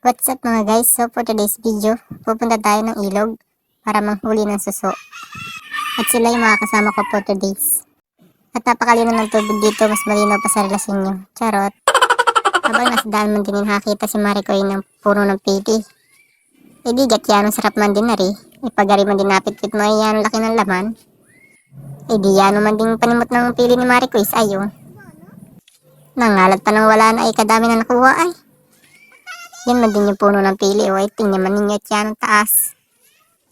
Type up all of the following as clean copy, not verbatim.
What's up mga guys? So for today's video, pupunta tayo ng ilog para manghuli ng suso. At sila yung mga kasama ko for today's. At napakalino ng tubig dito, mas malinaw pa sa relasyon nyo. Charot. Habang nasa daan man din nakakita si Maricoy ng puno ng pili. E di gatyanong sarap man din na rin. Ipagari man din napit-pit mo yan laki ng laman. E di yan man din panimot ng pili ni Maricoy ayo. Nangalat pa nang wala na ay kadami na nakuha ay. Yan man din yung puno ng pili o ay tingnan man ninyo at yan ang taas.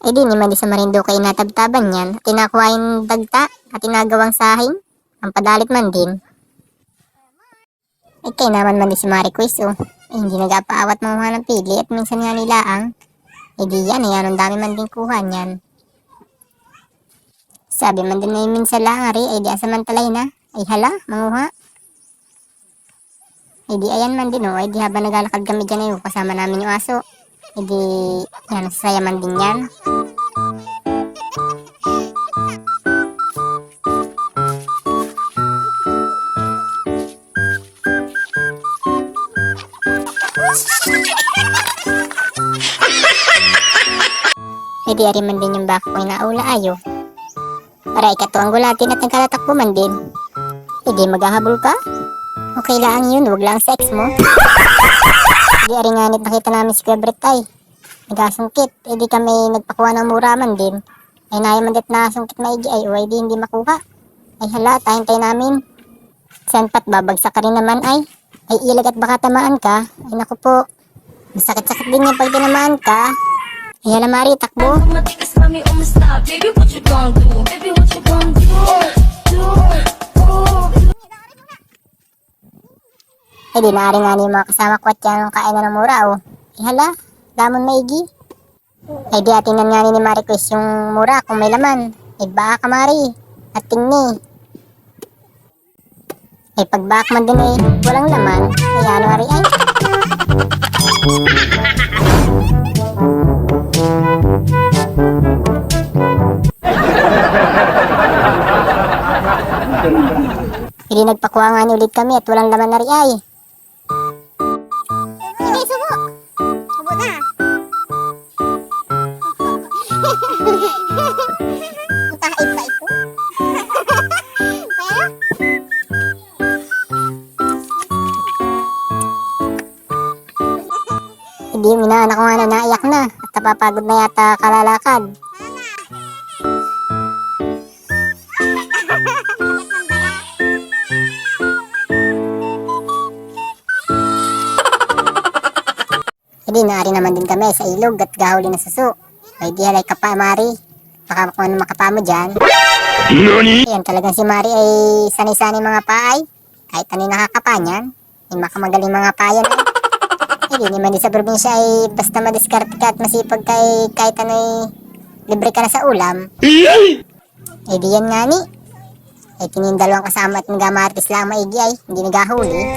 Ay di naman di sa Marinduque ay natabtaban yan at tinakuha yung dagta at tinagawang sahing. Ang padalit man din. Ay kay naman man di si Maricoy o ay hindi nag-apaawat manguha ng pili at minsan nga nilaang. Ay di yan ay anong dami man din kuha niyan. Sabi man din na yung minsan lang ari ay di asamantalay na. Ay hala manguha. E di ayan man din ay di habang naglalakad kami dyan ay kasama namin yung aso. E di yan, nasasaya man din yan. E di ari man din yung bako ko inaula ayo. Para ikatuang gulatin at nagkalatakbo man din. E di maghahabol ka? Okay lang yun, huwag lang sex mo. Hindi aringanit nakita namin si Kuya Brett ay nagasungkit, di kami nagpakuha ng mura man din. Ay nayaman dit na sungkit maigi ay uway di hindi makuha. Ay hala, tahintay namin. San pat babagsak ka rin naman ay. Ay ilag at baka tamaan ka. Ay naku po, masakit-sakit din yung pag tinamaan ka. Ay hala Mari, takbo. Baby, what you gonna do? Baby, what you gonna do? Eh di naaaring nga yung mga kasama ko at yan ang kain na ng mura oh. Eh hala, lamon maigi. Eh di atinan nga ni Maricoy yung mura kung may laman. Eh baka Mari, at tingni. Eh pagbak man din eh, walang laman. Eh ano ari ay? Hindi nagpakuha nga ni ulit kami at walang laman na rin ay. Sige, subo! Subo na! Utahit pa ito? Pero? Hindi yung inaanak ko nga na naiyak na at napapagod na yata kalalakad. Hindi naari naman din kami sa ilog at gahuli na suso. Ay di halay ka pa Mari. Baka kung ano makapa mo dyan. Ayan talagang si Mari ay sanay-sanay mga paay. Kahit ano yung nakakapa niyan. Ay makamagaling mga payan ay. Hindi naman din sa probinsya ay basta madiskarte ka at masipag kay kahit ano ay libre ka na sa ulam. Ay di yan nga ni. Ay tining dalawang kasama at nagamartis lang maigi ay hindi nagahuli.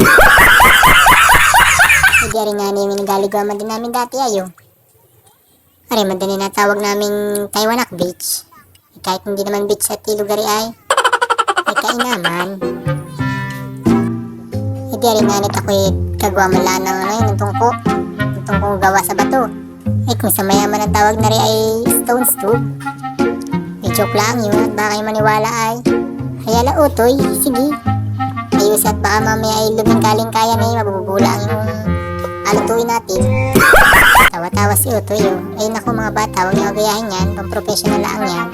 Hindi rin nga namin nagaligaman din namin dati ayo. Ari man din natawag naming Taiwanak Beach. Kahit hindi naman beach at lugar ay. Ay kainaman. Hindi rin nga nit ako'y kagawa mala ng ano yun, ng tungko. Ng tungkong gawa sa bato. Ay kung sa mayaman ang tawag na rin ay stones tube. Ay joke lang yun at baka yung maniwala ay. Hayala utoy, sige. Ayos at baka mamaya ay luming kaling kaya na yung mabubulang yung alutuin natin. Tawa-tawa si Utoy oh. Ay naku mga bata, huwag niyo agayahin yan. Pang professional lang yan.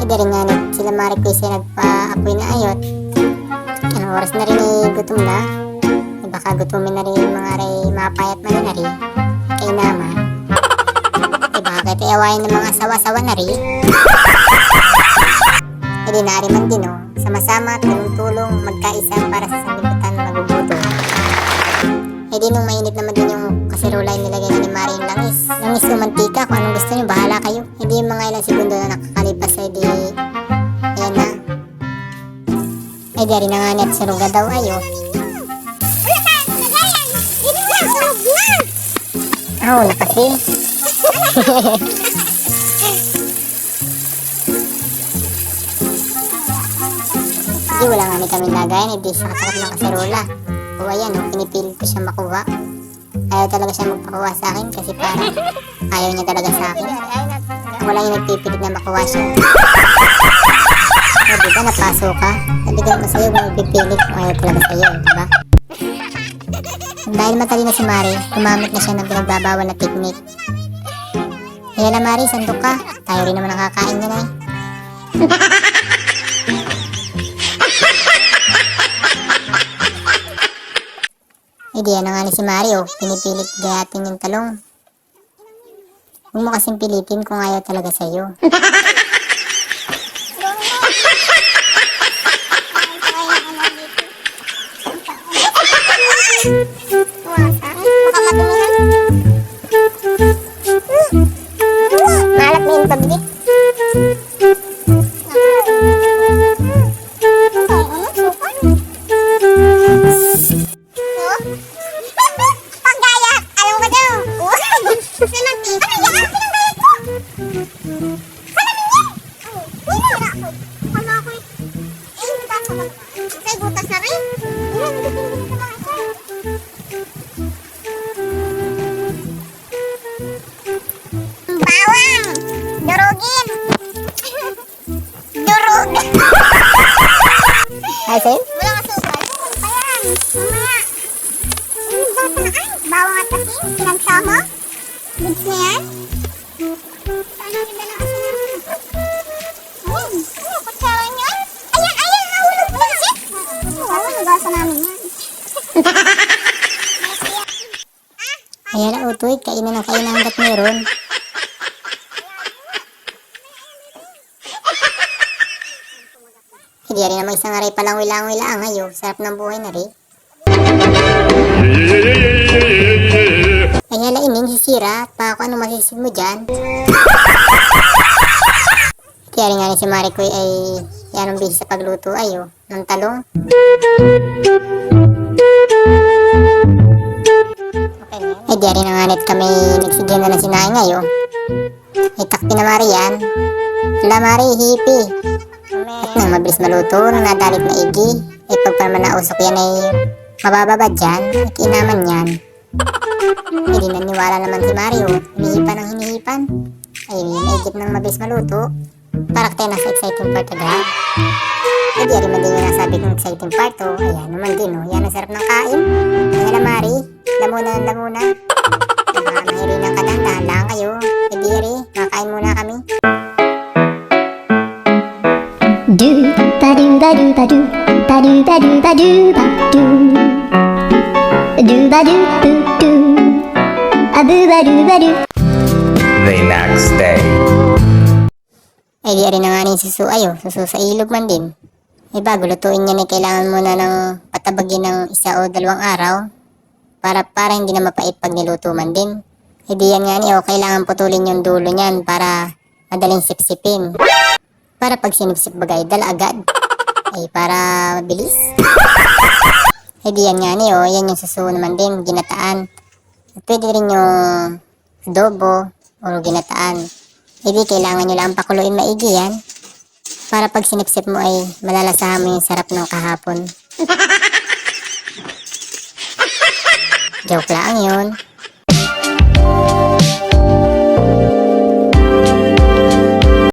Ay di rin nga sila Maricoy siya nagpa-apoy na ayot. Anong oras na rin eh, gutom na. Ay baka gutumin na rin yung mga ray mapayat man na rin. Kay naman. Ay baka kahit iawain ng mga sawa-sawa na rin. Ay di naari man din oh. Sama-sama, tulong-tulong, magkaisa para sa sanlibutan magugutom. Eh di nung mainit naman din yung kasirola yung nilagay ni Mari yung langis. Langis o mantika, kung anong gusto nyo, bahala kayo. Hindi yung mga ilang segundo na nakakalipas ay di, ayan na. Ay di rin na nga net suruga daw ayo. Wala ka, nagayan! Dito na, surug na! Oh, napasi. Hindi wala nga ni kami lagayan, hindi sa kasarap ng kaserola. O ayan, pinipilit ko siya makuha. ayaw talaga siya magpakuha sa akin kasi parang ayaw niya talaga sa akin. Ako lang yung nagpipilit na makuha siya. O diba, napaso ka? Sabi ko naman sa'yo kung magpipilit kung ayaw talaga sa'yo, diba? Dahil matalino si Mari, gumamit na siya ng pinagbabawal na technique. Kaya na Mari, sandok ka. Tayo rin naman nakakain niya na eh. Eh di ano nga ni si Mario, pinipilit gayatin yung talong. Huwag mo kasing pilitin kung ayaw talaga sa'yo. Malap na yung pabili. Panggaya! Alam mo ba daw? Sinanti! Ano yan? Pinanggaya ko! Salamin yan! Wala ako. Kala ko eh. Butas na ba? Kasi butas na rin. Yan, hindi ko na ito. Bawang! Durugin! Durug! Ay, sa'yo? Wala ka sugal. Ayan, mamaya. Bata na ay, bawang at asin, pinagsama. Goods na yan. Paano rin na lang asin namin? Ayan, kutsara niyo. Ayan, nahulog na. Oo, nagasa namin yan. Ayan na, utoy, kainan ng kainan hanggat meron. Hindi rin naman isang aray palang wilang-wilang ayo. Sarap ng buhay na rin. Ay hala ining sisira at pa ako ano masisig mo dyan. Kaya rin nga ni si Marikoy ay yan ang bihis sa pagluto ayo ng talong. Ay di rin na nga net kami nagsigyan na ng sinaing ayo. Ay takpi na Mari yan. Wala Mari, hippie. At nang mabilis maluto, nang nadalit na igi, ay pagpaman na usok yan ay mabababa dyan, at inaman yan. Hindi naniwala naman si Mario, hinihipan ang hinihipan. Ay naigit nang mabilis maluto, para tayo nasa exciting part agad. Ay di rin man din yung nasabi kong exciting part o, ayan naman din o, yan ang sarap ng kain. Ayan na Mari, lamuna ng lamuna. Diba, mahirinan ka lang, dahan lang kayo. Ay di rin, makain muna kami. Do ba do ba do ba do ba do ba do ba do ba do do ba do do do a do ba do ba do. The next day. Ay di rin na nga rin susu ayo, susu sa ilog man din. Ay bago lutuin yan ay kailangan muna ng patabagin ng 1 o 2 araw para hindi na mapait pag niluto man din. Ay di yan nga niyo, kailangan putulin yung dulo niyan para madaling sipsipin. Para pag sinipsip bagay, dala agad. Ay para mabilis. Ay di yan nga niyo, yan yung susu naman din, ginataan. At pwede rin yung adobo o ginataan. Hindi kailangan nyo lang pakuluin maigi yan. Para pag sinipsip mo ay malalasahan mo yung sarap ng kahapon. Joke lang yun.